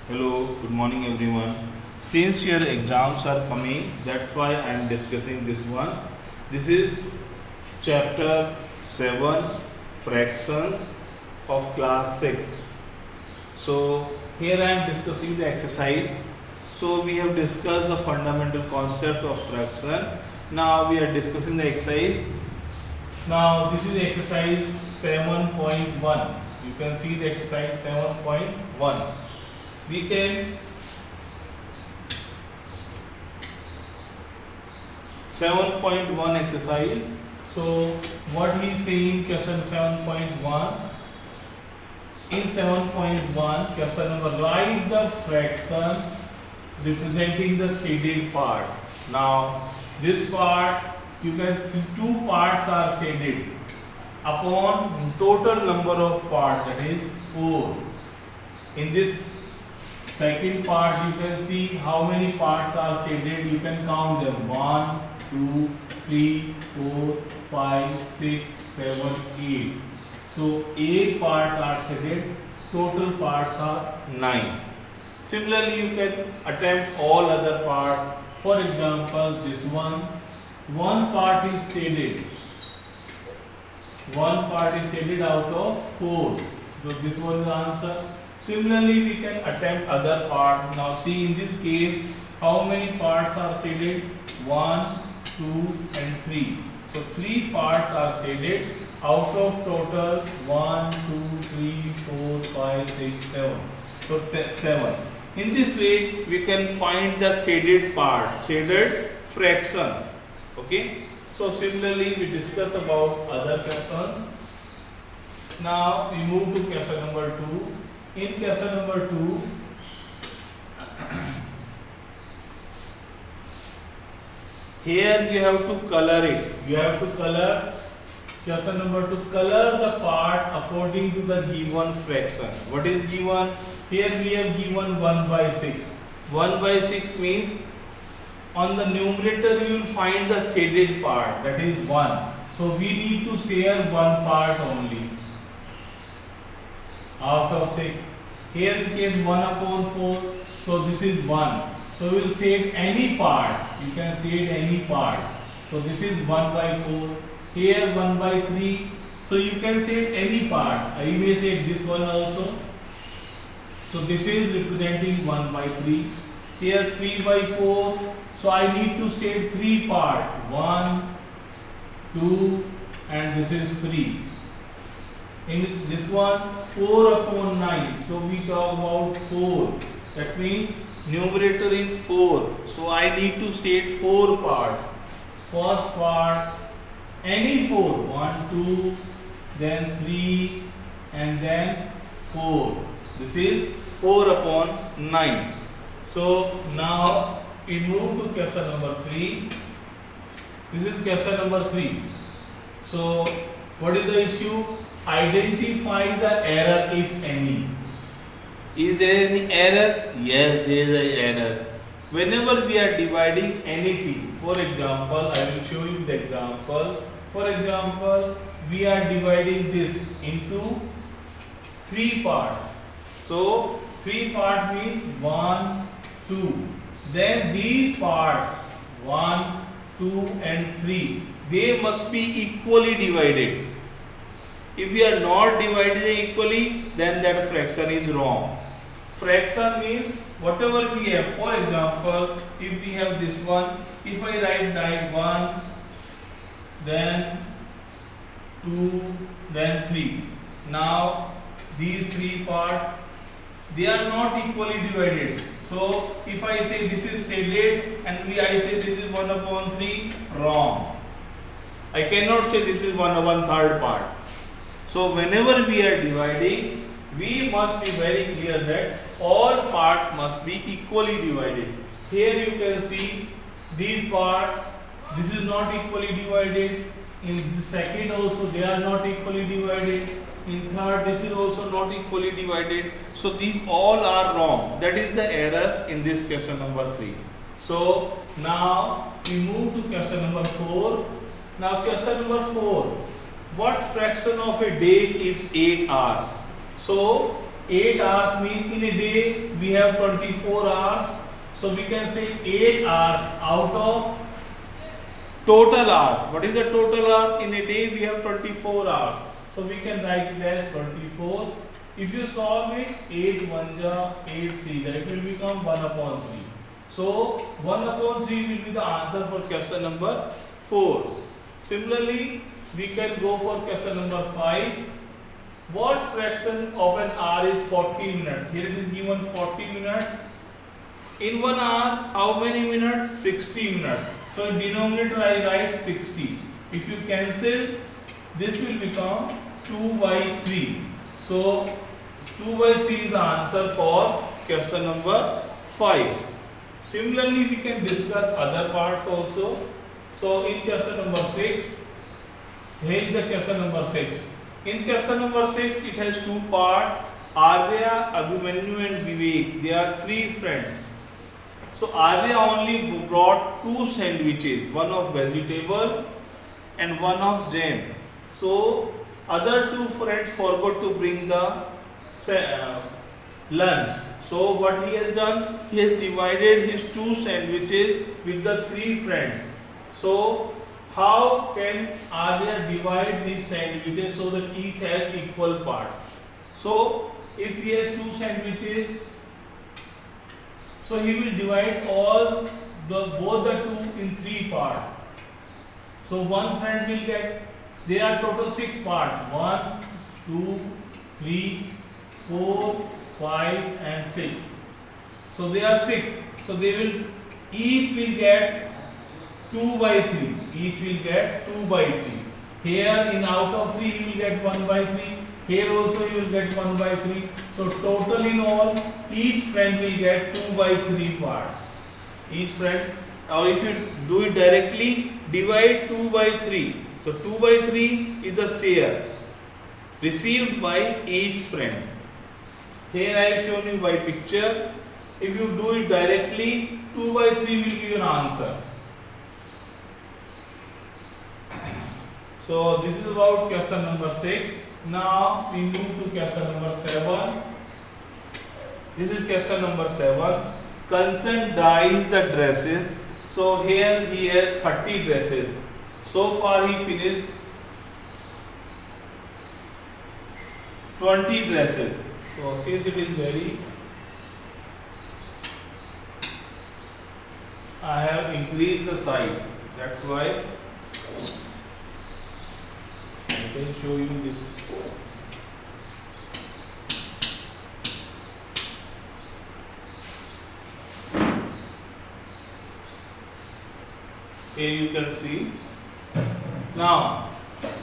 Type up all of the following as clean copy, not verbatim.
Hello, good morning everyone. Since your exams are coming, that's why I am discussing this one. This is chapter 7 fractions of class 6. So here I am discussing the exercise. So we have discussed the fundamental concept of fraction. Now we are discussing the exercise. Now this is exercise 7.1. You can see the exercise 7.1. We can 7.1 exercise. So what he is saying, question 7.1. In 7.1 question number, write the fraction representing the shaded part. Now this part, you can see two parts are shaded upon total number of parts, that is 4. In this second part, you can see how many parts are shaded. You can count them: 1, 2, 3, 4, 5, 6, 7, 8. So 8 parts are shaded. Total parts are 9. Similarly, you can attempt all other parts. For example, this one part is shaded. One part is shaded out of 4. So this was the answer. Similarly, we can attempt other parts. Now see, in this case, how many parts are shaded? 1, 2 and 3. So 3 parts are shaded out of total 1, 2, 3, 4, 5, 6, 7. So 7. In this way, we can find the shaded part, shaded fraction. Okay. So similarly, we discuss about other questions. Now we move to question number 2. In question number 2, here you have to color it. You have to color question number 2. Color the part according to the given fraction. What is given? Here we have given 1 by 6. 1 by 6 means on the numerator you will find the shaded part, that is 1. So we need to share one part only out of 6. Here in case 1 upon 4, so this is 1. So we will shade any part. You can shade any part. So this is 1 by 4. Here 1 by 3. So you can shade any part. You may shade this one also. So this is representing 1 by 3. Here 3 by 4. So I need to shade 3 parts. 1, 2 and this is 3. In this one, 4 upon 9. So we talk about 4. That means numerator is 4. So I need to shade 4 parts. First part, any 4. 1, 2, then 3 and then 4. This is 4 upon 9. So now we move to question number 3. This is question number 3. So what is the issue? Identify the error, if any. Is there any error? Yes, there is an error. Whenever we are dividing anything, for example, I will show you the example. For example, we are dividing this into 3 parts. So 3 parts means 1, 2. Then these parts 1, 2 and 3, they must be equally divided. If we are not dividing equally, then that fraction is wrong. Fraction means whatever we have. For example, if we have this one, if I write like 1, then 2, then 3. Now these 3 parts, they are not equally divided. So if I say this is shaded and I say this is 1 upon 3, wrong. I cannot say this is 1/3 part. So whenever we are dividing, we must be very clear that all parts must be equally divided. Here you can see these parts, this is not equally divided. In the second also they are not equally divided. In third, this is also not equally divided. So these all are wrong. That is the error in this question number 3. So now we move to question number 4. Now question number 4. What fraction of a day is 8 hours? So 8 hours means in a day we we have 24 hours. So we can say 8 hours out of total hours. What is the total hours? In a day we have 24 hours. So we can write it as 24. If you solve it, 8 1 ja 8 3, that will become 1 upon 3. So 1 upon 3 will be the answer for question number 4. Similarly, we can go for question number 5. What fraction of an hour is 40 minutes? Here it is given 40 minutes. In 1 hour, how many minutes? 60 minutes. So in denominator I write 60. If you cancel, this will become 2 by 3. So 2 by 3 is the answer for question number 5. Similarly, we can discuss other parts also. So in question number 6, here is the question number 6. In question number 6, it has 2 parts. Arya, Abhimanyu and Vivek. They are 3 friends. So Arya only brought 2 sandwiches, one of vegetable and one of jam. So other 2 friends forgot to bring the lunch. So what he has done, he has divided his 2 sandwiches with the 3 friends. So how can Arya divide these sandwiches so that each has equal parts? So if he has 2 sandwiches, so he will divide both the 2 in 3 parts. So one friend will get, there are total 6 parts. 1, 2, 3, 4, 5 and 6. So they are 6. So each will get 2 by 3. Each will get 2 by 3. Here in out of 3 he will get 1 by 3. Here also he will get 1 by 3. So total in all, each friend will get 2 by 3 part. Each friend, or if you do it directly, divide 2 by 3. So 2 by 3 is the share received by each friend. Here I have shown you by picture. If you do it directly, 2 by 3 will give you an answer. So this is about question number 6. Now we move to question number 7. This is question number 7. Kanchan dyes the dresses. So here he has 30 dresses. So far he finished 20 dresses. So since it is very, I have increased the size. That's why I can show you this. Here you can see. Now,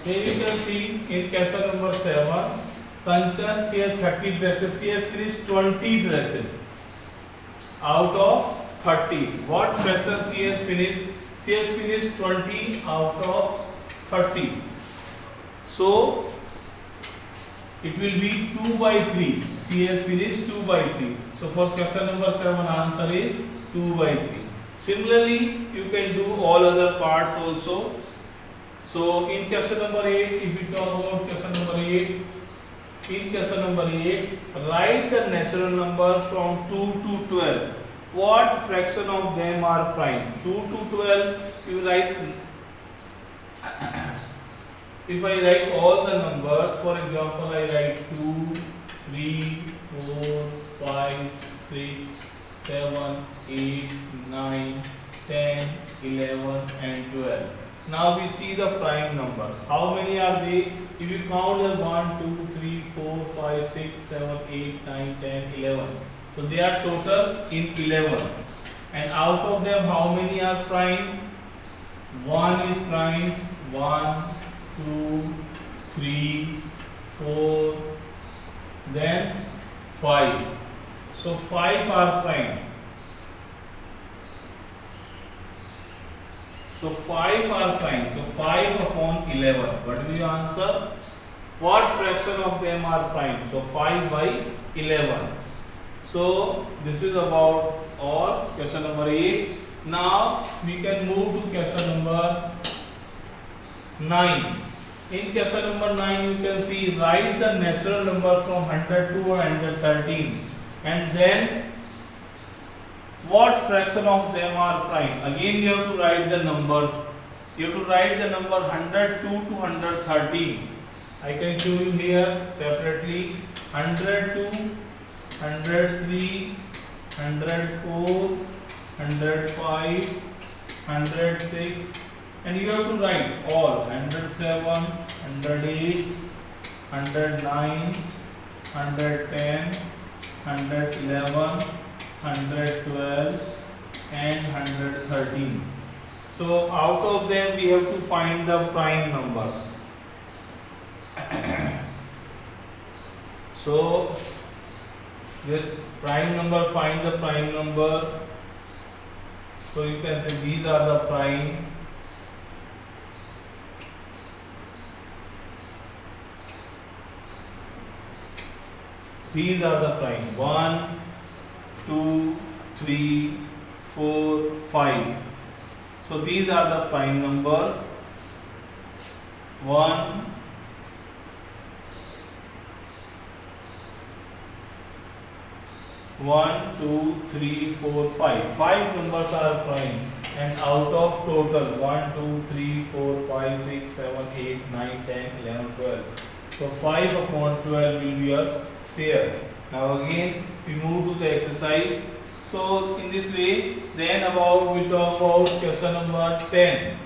here you can see in question number 7, Kanchan, she has 30 dresses. She has finished 20 dresses out of 30. What fraction she has finished? She has finished 20 out of 30. So it will be 2 by 3. She has finished 2 by 3. So for question number 7, answer is 2 by 3. Similarly, you can do all other parts also. So in question number 8, if we talk about question number 8, in question number 8, write the natural number from 2 to 12. What fraction of them are prime? 2 to 12, you write. If I write all the numbers, for example, I write 2, 3, 4, 5, 6, 7, 8, 9, 10, 11 and 12. Now we see the prime number. How many are they? If you count them 1, 2, 3, 4, 5, 6, 7, 8, 9, 10, 11. So they are total in 11. And out of them, how many are prime? 1 is prime. 1, 2, 3, 4, then 5. So 5 are prime. So 5 are prime. So 5 upon 11. What will you answer? What fraction of them are prime? So 5 by 11. So this is about all. Question number 8. Now we can move to question number 9. In question number 9, you can see write the natural number from 100 to 113 and then what fraction of them are prime? Again you have to write the numbers. You have to write the number 102 to 113. I can show you here separately. 102, 103, 104, 105, 106, and you have to write all 107, 108, 109, 110, 111, 112 and 113. So out of them we have to find the prime numbers. So with prime number, find the prime number. So you can say these are the prime. These are the prime. 1, 2, 3, 4, 5. So these are the prime numbers. 1, 1, 2, 3, 4, 5. 5 numbers are prime, and out of total 1, 2, 3, 4, 5, 6, 7, 8, 9, 10, 11, 12. So 5 upon 12 will be your share. Now again we move to the exercise. So in this way, then we talk about question number 10.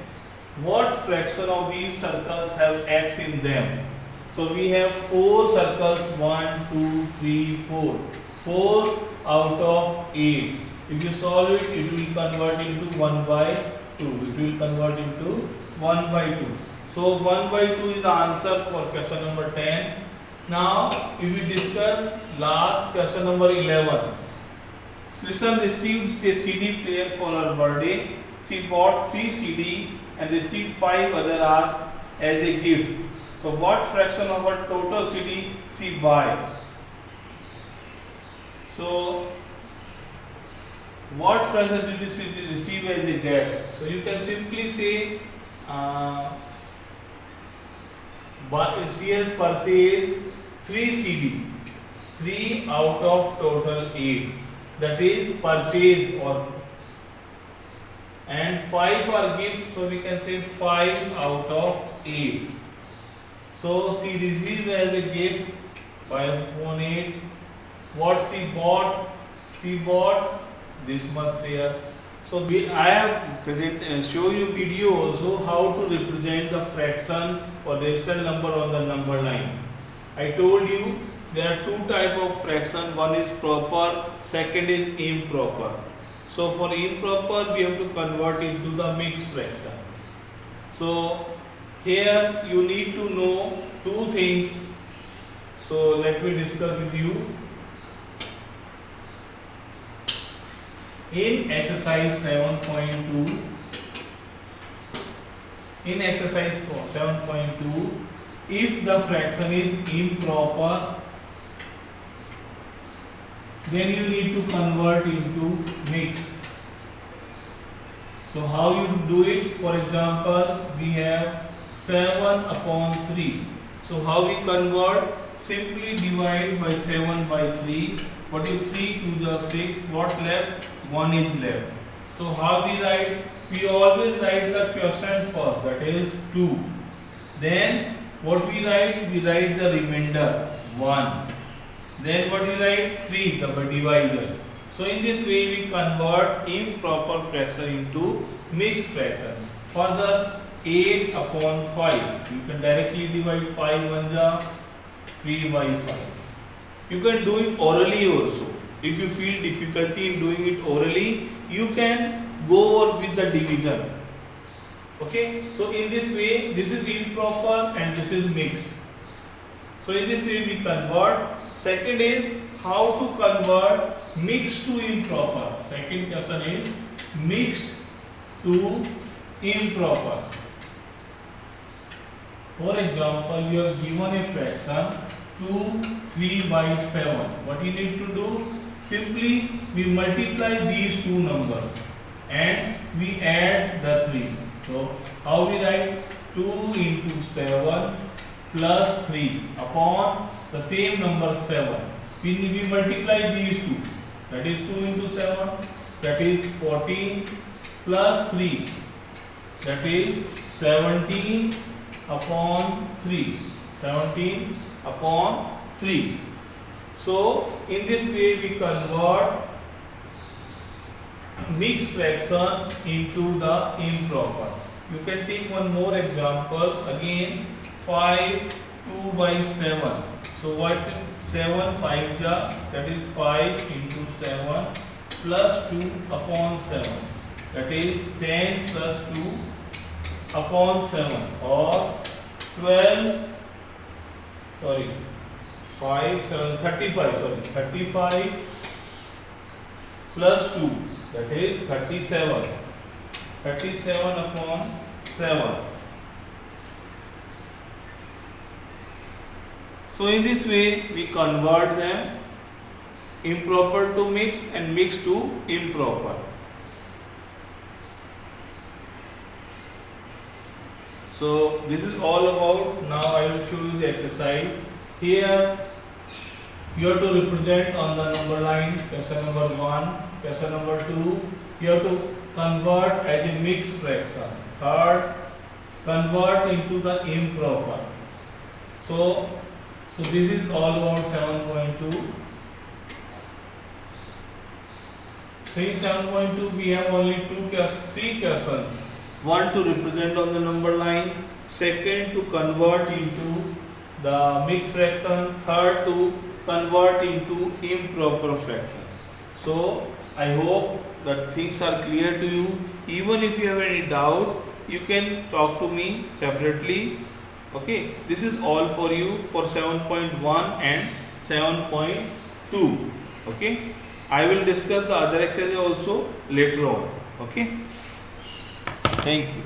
What fraction of these circles have x in them? So we have 4 circles, 1, 2, 3, 4. 4 out of 8. If you solve it, it will convert into 1 by 2. It will convert into 1 by 2. So 1 by 2 is the answer for question number 10. Now we will discuss last question number 11. Krishna received a CD player for her birthday. She bought 3 CD and received 5 other are as a gift. So what fraction of her total CD she buy? So what fraction did she receive as a guest? So you can simply say she has purchased 3 CD, 3 out of total 8. That is purchase, or and 5 are gift, so we can say 5 out of 8. So she received as a gift 5 upon 8. What she bought? She bought this much share. So I have show you video also how to represent the fraction or rational number on the number line. I told you there are 2 type of fraction. One is proper, second is improper. So for improper we have to convert into the mixed fraction. So here you need to know 2 things. So let me discuss with you. In exercise 7.2, if the fraction is improper, then you need to convert into mixed. So how you do it? For example, we have 7 upon 3. So how we convert? Simply divide by 7 by 3. What is 3 to the 6? What left? 1 is left. So how we write? We always write the quotient first, that is 2. Then what we write? We write the remainder 1. Then what we write? 3, the divisor. So in this way we convert improper fraction into mixed fraction. Further, 8 upon 5. You can directly divide 5 1 3 by 5. You can do it orally also. If you feel difficulty in doing it orally, you can go over with the division. Okay, so in this way, this is improper and this is mixed. So in this way we convert. Second is how to convert mixed to improper. Second question is mixed to improper. For example, you have given a fraction 2, 3 by 7. What you need to do? Simply we multiply these 2 numbers and we add the 3. So how we write? 2 into 7 plus 3 upon the same number 7. We multiply these 2. That is 2 into 7. that is 14 plus 3, that is 17 upon 3. 17 upon 3. So in this way we convert mixed fraction into the improper. You can take one more example. Again, 5 2 by 7. So what 7 5 ja, that is 5 into 7 plus 2 upon 7, that is 10 plus 2 upon 7, or 12, sorry, 5 7 35, sorry, 35 plus 2, that is 37, 37 upon 7. So in this way we convert them improper to mixed and mixed to improper. So this is all about. Now I will show you the exercise. Here you have to represent on the number line question number 1, question number 2. You have to convert as a mixed fraction. Third, convert into the improper. So this is all about 7.2. So in 7.2 we have only three questions. One to represent on the number line, second to convert into the mixed fraction, third to convert into improper fraction. So I hope that things are clear to you. Even if you have any doubt, you can talk to me separately. Okay, this is all for you for 7.1 and 7.2. Okay, I will discuss the other exercise also later on. Okay, thank you.